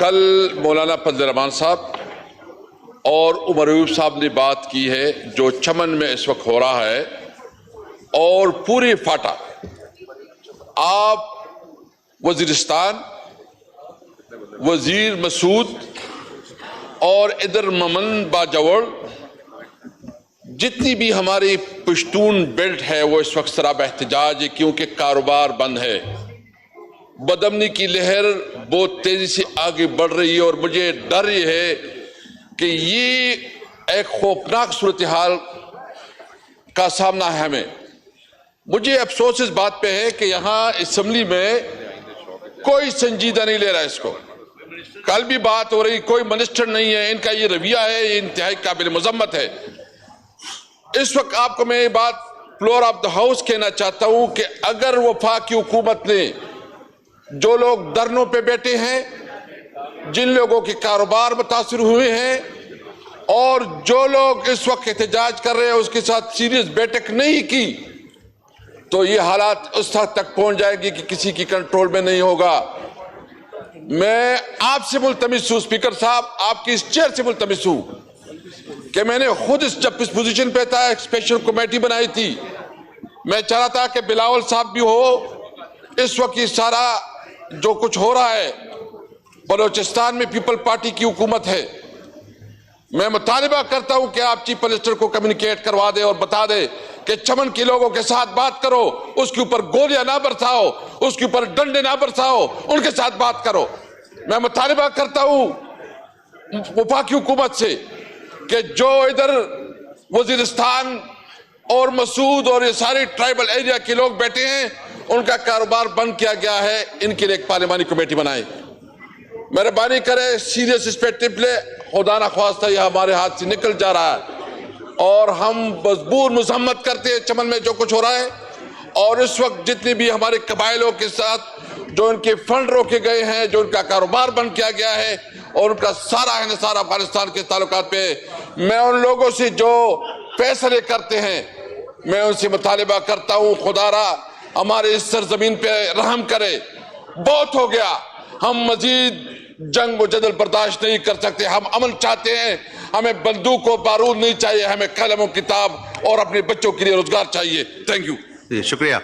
کل مولانا فضل الرحمان صاحب اور عمر ایوب صاحب نے بات کی ہے جو چمن میں اس وقت ہو رہا ہے اور پوری فاٹا آپ وزیرستان وزیر مسعود اور ادھر ممن باجوڑ جتنی بھی ہماری پشتون بیلٹ ہے وہ اس وقت سراب احتجاج ہے کیونکہ کاروبار بند ہے. بدامنی کی لہر بہت تیزی سے آگے بڑھ رہی ہے اور مجھے ڈر یہ ہے کہ یہ ایک خوفناک صورتحال کا سامنا ہے ہمیں. مجھے افسوس اس بات پہ ہے کہ یہاں اسمبلی میں کوئی سنجیدہ نہیں لے رہا اس کو. کل بھی بات ہو رہی کوئی منسٹر نہیں ہے. ان کا یہ رویہ ہے یہ انتہائی قابل مذمت ہے. اس وقت آپ کو میں یہ بات فلور آف دا ہاؤس کہنا چاہتا ہوں کہ اگر وفاقی حکومت نے جو لوگ دھرنوں پہ بیٹھے ہیں جن لوگوں کے کاروبار متاثر ہوئے ہیں اور جو لوگ اس وقت احتجاج کر رہے ہیں اس کے ساتھ سیریس بیٹھک نہیں کی تو یہ حالات اس حد تک پہنچ جائے گی کہ کسی کی کنٹرول میں نہیں ہوگا. میں آپ سے ملتمس ہوں اسپیکر صاحب آپ کی اس چیئر سے ملتمس ہوں کہ میں نے خود جب اس پوزیشن پہ تھا ایک اسپیشل کمیٹی بنائی تھی. میں چاہ رہا تھا کہ بلاول صاحب بھی ہو. اس وقت یہ سارا جو کچھ ہو رہا ہے بلوچستان میں پیپل پارٹی کی حکومت ہے. میں مطالبہ کرتا ہوں کہ آپ چیف منسٹر کو کمیونیکیٹ کروا دے اور بتا دے کہ چمن کے لوگوں کے ساتھ بات کرو. اس کے اوپر گولیاں نہ برساؤ اس کے اوپر ڈنڈے نہ برساؤ ان کے ساتھ بات کرو. میں مطالبہ کرتا ہوں وفاقی حکومت سے کہ جو ادھر وزیرستان اور مسعود اور یہ سارے ٹرائبل ایریا کے لوگ بیٹھے ہیں ان کا کاروبار بند کیا گیا ہے ان کے لیے ایک پارلیمانی کمیٹی بنائے. مہربانی کرے سیریس اس پہ ٹپ لے. خدا نخواستہ یہ ہمارے ہاتھ سے نکل جا رہا ہے اور ہم مجبور مذمت کرتے ہیں چمن میں جو کچھ ہو رہا ہے. اور اس وقت جتنی بھی ہمارے قبائلوں کے ساتھ جو ان کے فنڈ روکے گئے ہیں جو ان کا کاروبار بند کیا گیا ہے اور ان کا سارا انحصار افغانستان کے تعلقات پہ میں ان لوگوں سے جو فیصلے کرتے ہیں میں ان سے مطالبہ کرتا ہوں خدا را ہمارے اس سرزمین پہ رحم کرے. بہت ہو گیا. ہم مزید جنگ و جدل برداشت نہیں کر سکتے. ہم امن چاہتے ہیں. ہمیں بندوق و بارود نہیں چاہیے. ہمیں قلم و کتاب اور اپنے بچوں کے لیے روزگار چاہیے. Thank you. شکریہ.